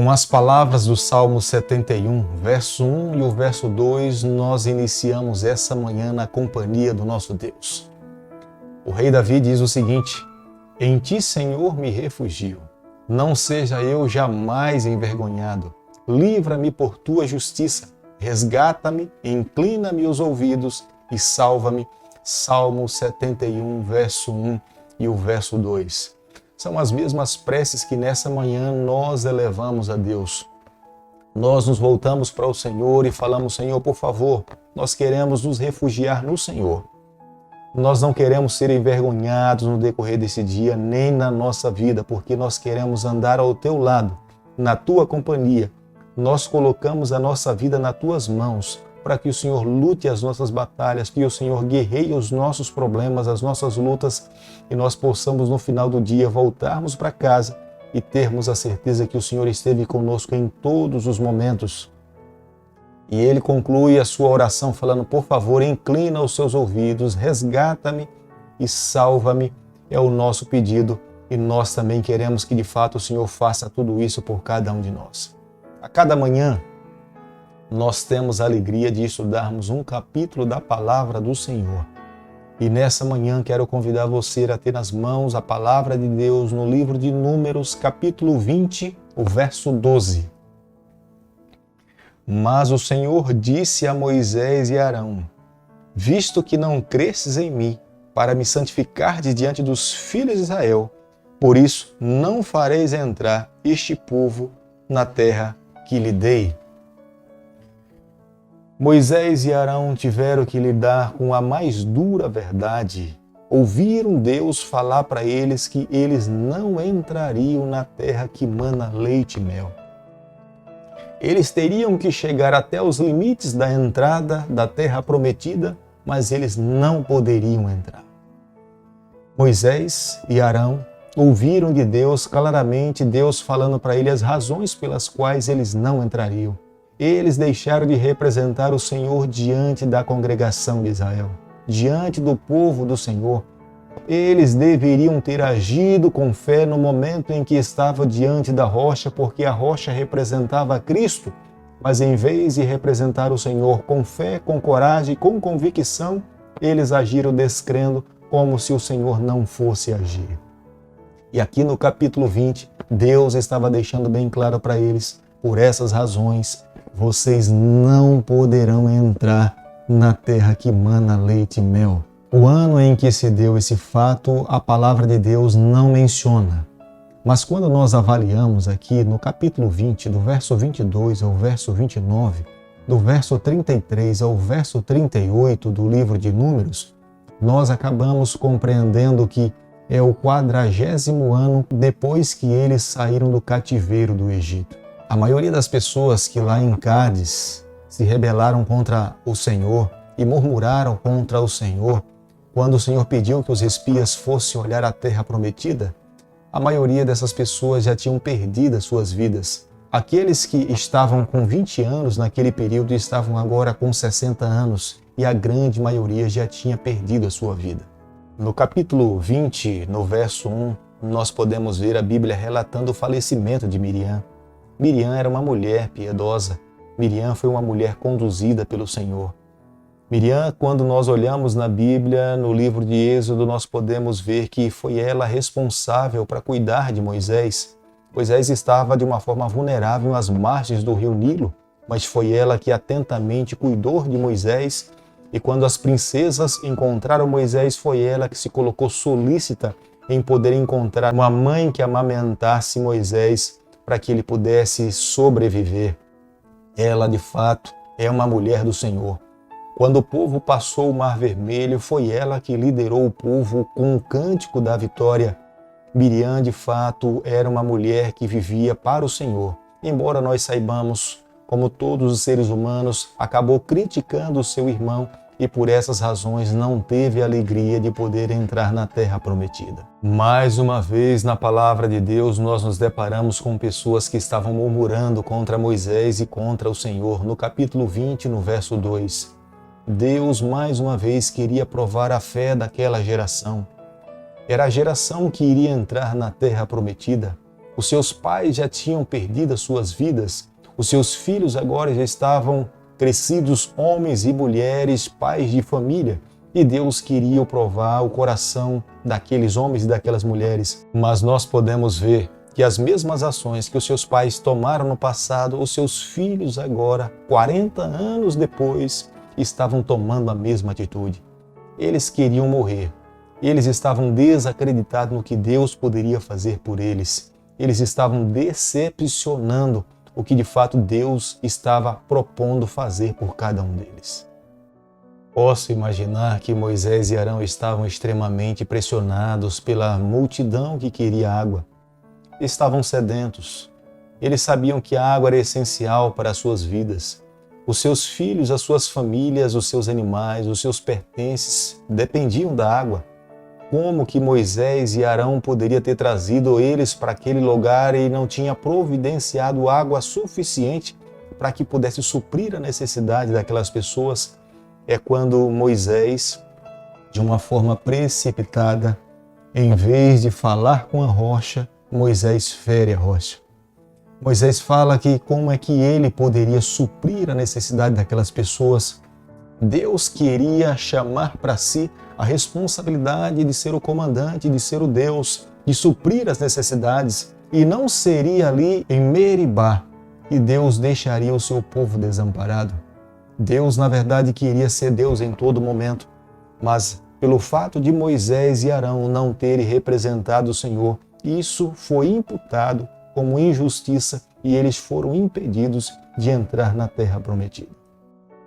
Com as palavras do Salmo 71, verso 1 e o verso 2, nós iniciamos essa manhã na companhia do nosso Deus. O rei Davi diz o seguinte: Em ti, Senhor, me refugio. Não seja eu jamais envergonhado. Livra-me por tua justiça. Resgata-me, inclina-me os ouvidos e salva-me. Salmo 71, verso 1 e o verso 2. São as mesmas preces que nessa manhã nós elevamos a Deus. Nós nos voltamos para o Senhor e falamos: Senhor, por favor, nós queremos nos refugiar no Senhor. Nós não queremos ser envergonhados no decorrer desse dia, nem na nossa vida, porque nós queremos andar ao teu lado, na tua companhia. Nós colocamos a nossa vida nas tuas mãos, para que o Senhor lute as nossas batalhas, que o Senhor guerreie os nossos problemas, as nossas lutas, e nós possamos no final do dia voltarmos para casa e termos a certeza que o Senhor esteve conosco em todos os momentos. E ele conclui a sua oração falando: por favor, inclina os seus ouvidos, resgata-me e salva-me. É o nosso pedido e nós também queremos que de fato o Senhor faça tudo isso por cada um de nós. A cada manhã, nós temos a alegria de estudarmos um capítulo da Palavra do Senhor. E nessa manhã quero convidar você a ter nas mãos a Palavra de Deus no livro de Números, capítulo 20, o verso 12. Mas o Senhor disse a Moisés e a Arão: Visto que não cresces em mim, para me santificar diante dos filhos de Israel, por isso não fareis entrar este povo na terra que lhe dei. Moisés e Arão tiveram que lidar com a mais dura verdade. Ouviram Deus falar para eles que eles não entrariam na terra que mana leite e mel. Eles teriam que chegar até os limites da entrada da terra prometida, mas eles não poderiam entrar. Moisés e Arão ouviram de Deus claramente, Deus falando para eles as razões pelas quais eles não entrariam. Eles deixaram de representar o Senhor diante da congregação de Israel, diante do povo do Senhor. Eles deveriam ter agido com fé no momento em que estavam diante da rocha, porque a rocha representava Cristo. Mas em vez de representar o Senhor com fé, com coragem, com convicção, eles agiram descrendo, como se o Senhor não fosse agir. E aqui no capítulo 20, Deus estava deixando bem claro para eles: por essas razões, vocês não poderão entrar na terra que mana leite e mel. O ano em que se deu esse fato, a palavra de Deus não menciona. Mas quando nós avaliamos aqui no capítulo 20, do verso 22 ao verso 29, do verso 33 ao verso 38 do livro de Números, nós acabamos compreendendo que é o 40º ano depois que eles saíram do cativeiro do Egito. A maioria das pessoas que lá em Cádiz se rebelaram contra o Senhor e murmuraram contra o Senhor, quando o Senhor pediu que os espias fossem olhar a terra prometida, a maioria dessas pessoas já tinham perdido as suas vidas. Aqueles que estavam com 20 anos naquele período estavam agora com 60 anos e a grande maioria já tinha perdido a sua vida. No capítulo 20, no verso 1, nós podemos ver a Bíblia relatando o falecimento de Miriam. Miriam era uma mulher piedosa. Miriam foi uma mulher conduzida pelo Senhor. Miriam, quando nós olhamos na Bíblia, no livro de Êxodo, nós podemos ver que foi ela responsável para cuidar de Moisés. Moisés estava de uma forma vulnerável às margens do rio Nilo, mas foi ela que atentamente cuidou de Moisés. E quando as princesas encontraram Moisés, foi ela que se colocou solícita em poder encontrar uma mãe que amamentasse Moisés para que ele pudesse sobreviver. Ela, de fato, é uma mulher do Senhor. Quando o povo passou o Mar Vermelho, foi ela que liderou o povo com o cântico da vitória. Miriam, de fato, era uma mulher que vivia para o Senhor. Embora nós saibamos, como todos os seres humanos, acabou criticando o seu irmão e por essas razões não teve a alegria de poder entrar na terra prometida. Mais uma vez, na palavra de Deus, nós nos deparamos com pessoas que estavam murmurando contra Moisés e contra o Senhor. No capítulo 20, no verso 2, Deus mais uma vez queria provar a fé daquela geração. Era a geração que iria entrar na terra prometida. Os seus pais já tinham perdido as suas vidas. Os seus filhos agora já estavam crescidos, homens e mulheres, pais de família. E Deus queria provar o coração daqueles homens e daquelas mulheres. Mas nós podemos ver que as mesmas ações que os seus pais tomaram no passado, os seus filhos agora, 40 anos depois, estavam tomando a mesma atitude. Eles queriam morrer. Eles estavam desacreditados no que Deus poderia fazer por eles. Eles estavam decepcionando o que de fato Deus estava propondo fazer por cada um deles. Posso imaginar que Moisés e Arão estavam extremamente pressionados pela multidão que queria água. Estavam sedentos. Eles sabiam que a água era essencial para as suas vidas. Os seus filhos, as suas famílias, os seus animais, os seus pertences dependiam da água. Como que Moisés e Arão poderiam ter trazido eles para aquele lugar e não tinha providenciado água suficiente para que pudesse suprir a necessidade daquelas pessoas? É quando Moisés, de uma forma precipitada, em vez de falar com a rocha, Moisés fere a rocha. Moisés fala que como é que ele poderia suprir a necessidade daquelas pessoas. Deus queria chamar para si a responsabilidade de ser o comandante, de ser o Deus, de suprir as necessidades. E não seria ali em Meribá que Deus deixaria o seu povo desamparado. Deus, na verdade, queria ser Deus em todo momento, mas pelo fato de Moisés e Arão não terem representado o Senhor, isso foi imputado como injustiça e eles foram impedidos de entrar na terra prometida.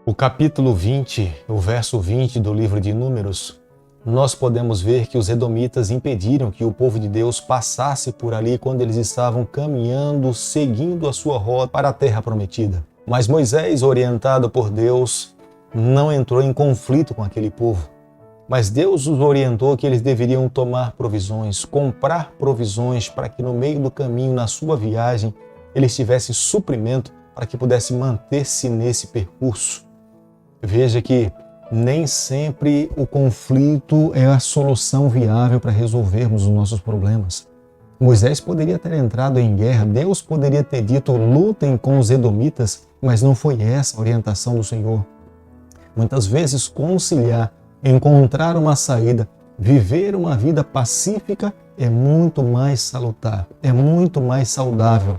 O capítulo 20, o verso 20 do livro de Números, nós podemos ver que os edomitas impediram que o povo de Deus passasse por ali quando eles estavam caminhando, seguindo a sua rota para a terra prometida. Mas Moisés, orientado por Deus, não entrou em conflito com aquele povo. Mas Deus os orientou que eles deveriam tomar provisões, comprar provisões para que no meio do caminho, na sua viagem, eles tivessem suprimento para que pudessem manter-se nesse percurso. Veja que nem sempre o conflito é a solução viável para resolvermos os nossos problemas. Moisés poderia ter entrado em guerra, Deus poderia ter dito lutem com os edomitas, mas não foi essa a orientação do Senhor. Muitas vezes conciliar, encontrar uma saída, viver uma vida pacífica é muito mais salutar, é muito mais saudável.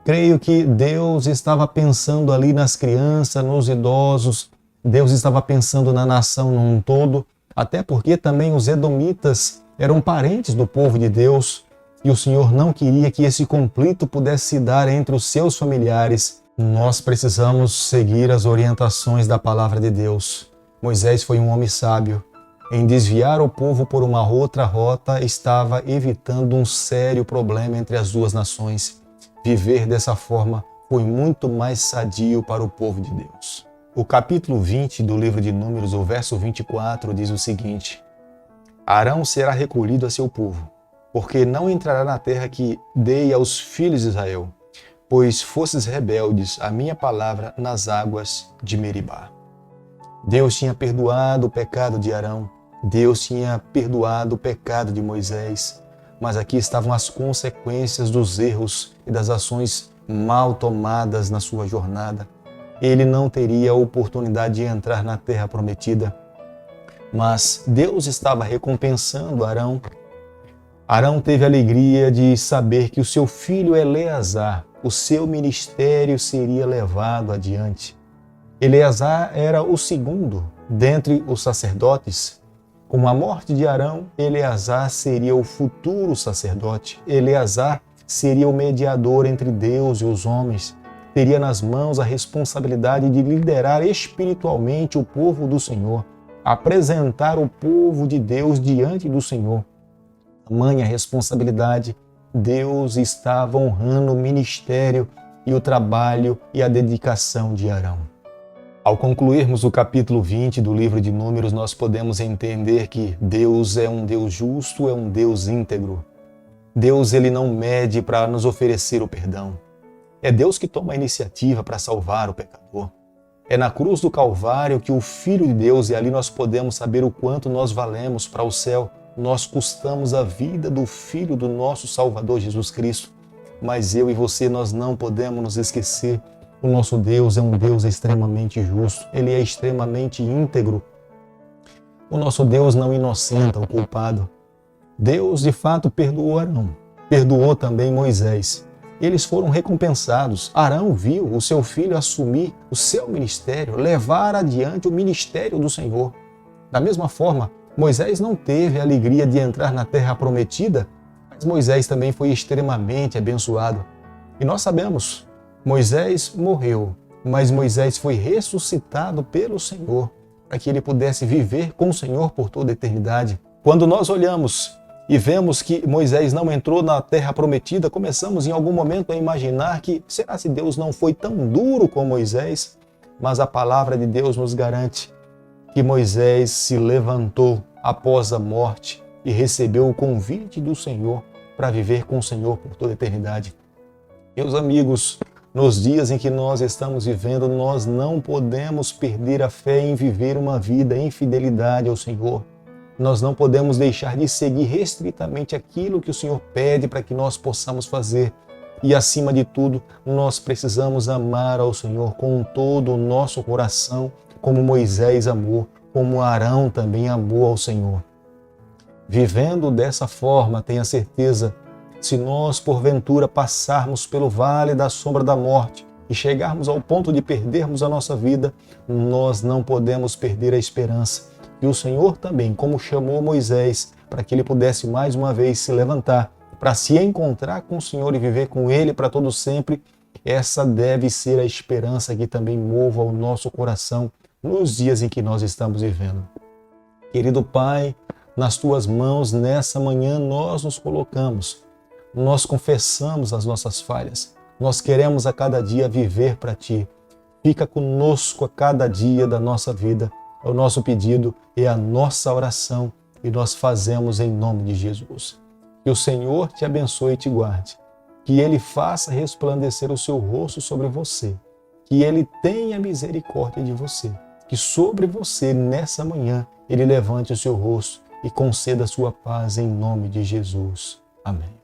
Creio que Deus estava pensando ali nas crianças, nos idosos, Deus estava pensando na nação num todo, até porque também os edomitas eram parentes do povo de Deus e o Senhor não queria que esse conflito pudesse se dar entre os seus familiares. Nós precisamos seguir as orientações da palavra de Deus. Moisés foi um homem sábio. Em desviar o povo por uma outra rota, estava evitando um sério problema entre as duas nações. Viver dessa forma foi muito mais sadio para o povo de Deus. O capítulo 20 do livro de Números, o verso 24, diz o seguinte: Arão será recolhido a seu povo, porque não entrará na terra que dei aos filhos de Israel, pois fostes rebeldes à minha palavra nas águas de Meribá. Deus tinha perdoado o pecado de Arão, Deus tinha perdoado o pecado de Moisés, mas aqui estavam as consequências dos erros e das ações mal tomadas na sua jornada. Ele não teria a oportunidade de entrar na terra prometida, mas Deus estava recompensando Arão. Arão teve a alegria de saber que o seu filho Eleazar, o seu ministério seria levado adiante. Eleazar era o segundo dentre os sacerdotes. Com a morte de Arão, Eleazar seria o futuro sacerdote. Eleazar seria o mediador entre Deus e os homens. Teria nas mãos a responsabilidade de liderar espiritualmente o povo do Senhor, apresentar o povo de Deus diante do Senhor. Tamanha responsabilidade, Deus estava honrando o ministério e o trabalho e a dedicação de Arão. Ao concluirmos o capítulo 20 do livro de Números, nós podemos entender que Deus é um Deus justo, é um Deus íntegro. Deus ele não mede para nos oferecer o perdão. É Deus que toma a iniciativa para salvar o pecador. É na cruz do Calvário que o Filho de Deus, e ali nós podemos saber o quanto nós valemos para o céu. Nós custamos a vida do Filho do nosso Salvador Jesus Cristo. mas eu e você, nós não podemos nos esquecer. O nosso Deus é um Deus extremamente justo, Ele é extremamente íntegro. O nosso Deus não inocenta o culpado. Deus, de fato, perdoou Arão, perdoou também Moisés. Eles foram recompensados. Arão viu o seu filho assumir o seu ministério, levar adiante o ministério do Senhor. Da mesma forma, Moisés não teve a alegria de entrar na terra prometida, mas Moisés também foi extremamente abençoado. E nós sabemos, Moisés morreu, mas Moisés foi ressuscitado pelo Senhor, para que ele pudesse viver com o Senhor por toda a eternidade. Quando nós olhamos e vemos que Moisés não entrou na terra prometida, começamos em algum momento a imaginar que, será se Deus não foi tão duro com Moisés? Mas a palavra de Deus nos garante que Moisés se levantou após a morte e recebeu o convite do Senhor para viver com o Senhor por toda a eternidade. Meus amigos, nos dias em que nós estamos vivendo, nós não podemos perder a fé em viver uma vida em fidelidade ao Senhor. Nós não podemos deixar de seguir restritamente aquilo que o Senhor pede para que nós possamos fazer. E, acima de tudo, nós precisamos amar ao Senhor com todo o nosso coração, como Moisés amou, como Arão também amou ao Senhor. Vivendo dessa forma, tenha certeza, se nós, porventura, passarmos pelo vale da sombra da morte e chegarmos ao ponto de perdermos a nossa vida, nós não podemos perder a esperança. E o Senhor também, como chamou Moisés, para que ele pudesse mais uma vez se levantar, para se encontrar com o Senhor e viver com Ele para todo sempre, essa deve ser a esperança que também mova o nosso coração nos dias em que nós estamos vivendo. Querido Pai, nas Tuas mãos, nessa manhã, nós nos colocamos. Nós confessamos as nossas falhas. Nós queremos a cada dia viver para Ti. Fica conosco a cada dia da nossa vida. É o nosso pedido, é a nossa oração e nós fazemos em nome de Jesus. Que o Senhor te abençoe e te guarde. Que Ele faça resplandecer o seu rosto sobre você. Que Ele tenha misericórdia de você. Que sobre você, nessa manhã, Ele levante o seu rosto e conceda a sua paz em nome de Jesus. Amém.